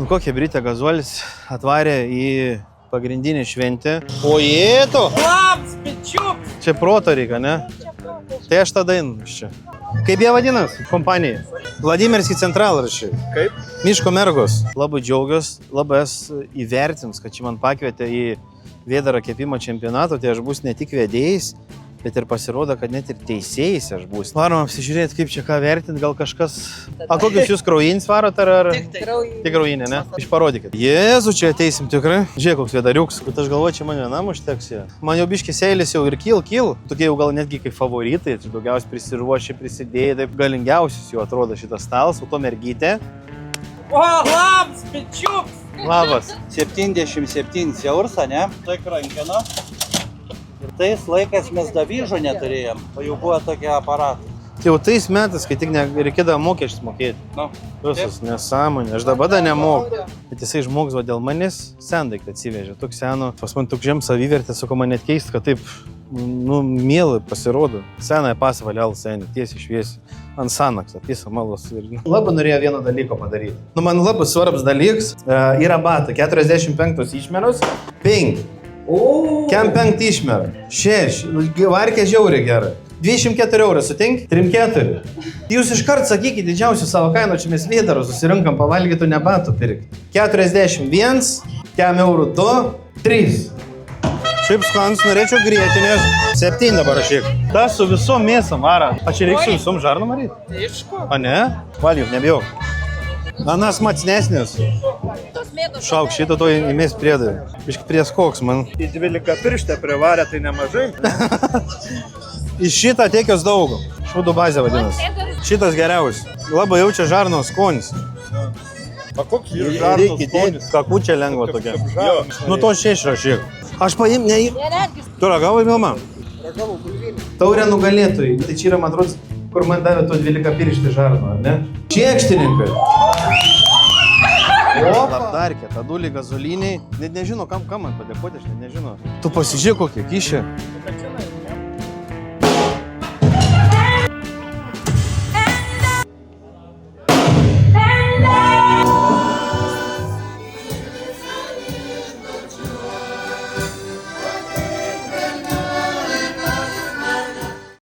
Nu kokia Britė Gazuolis atvarė į pagrindinį šventę. O jėto! Labs, bičiuk! Čia proto reikia, ne? Tai aš tą dainą čia. Kaip jie vadinas? Kompanija. Vladimirski centralraščiai. Kaip? Miško mergos. Labai džiaugiuosi, labai esu įvertins, kad čia man pakvietė į Vėdaro kepimo čempionatą, tai aš būsiu ne tik vedėjais, bet ir pasirodo, kad net ir teisėjais aš būsiu. Varom apsižiūrėti, kaip čia ką vertinti, gal kažkas... A kokius jūs kraujinį varot ar... Tik kraujinį, ne? Išparodykit. Jėzu, čia ateisim tikrai. Žiūrėk, koks Vėdariuks. Bet aš galvoju, čia man vienam užteks. Man jau biškis eilis jau ir kyl. Tokie jau gal netgi kaip favoritai. Čia daugiausiai prisiruošė, prisidėjai. Taip galingiausias jau atrodo šitas stalas. O to mergytė. O, labs, bičiuk! Labas. 77 eurus, ne? Tai krankina. Ir tais laikais mes davyžo neturėjom, o jau buvo tokie aparatai. Tai jau tais metais, kai tik reikėdavo mokesčius mokėti. Nu, Visas nesąmonė. Aš dabar dar nemoku. Bet jisai žmogus va dėl manęs sendaiktą atsivežė. Tok seno. Pas man tok žem savivertė, sako, man net keista, kad taip, mielai pasirodo. Senąją pasą valial senį, tiesiai šviesiai. Ant sanaks, apisa malos. Labai norėjo vieną dalyką padaryti. Man labai svarbus dalykas yra bata. 45 išmeros, 5. Kem 5 išmera. 6. Varkė žiauriai gerai. 24 eurų sutink? 3-4. Jūs iškart sakykite didžiausių savo kainų, čia mes Vėdarų susirinkam pavalgyti, ne batų pirkti. 41, kem eurų 2, 3. Šiaip skans, norėčiau grietinės. 7 dabar rašyk. Ta su visom mėsam vara. A čia reiks su visom žarnom varyti? Aišku. A ne? Valgyk, nebijau. Anas matsnesnis. Šauk, šitą to įmės priedai. Biški prieskoks man. į 12 pirštę privarė, tai nemažai. Iš šitą tiekios daug. Šūdų bazė vadinasi. Šitas geriausias. Labai jaučia žarno skonis. O koks yra Reikia žarnos dėti skonis? kakučią lengvą tokią. Jo. Nu to 6 rašyk. Aš paim, ne... Tu ragavai, Vilma? Ragavau bulvinį. Taurė nugalėtojai. Tai čia yra, man atrodo, kur man davė to 12 pirštį žarno, ar ne? Čiekštininkai. Labdarkė, tadulį, gazoliniai. Net nežino, kam man padėkoti, aš net nežino. Tu pasižiūrėk, kokie kišė.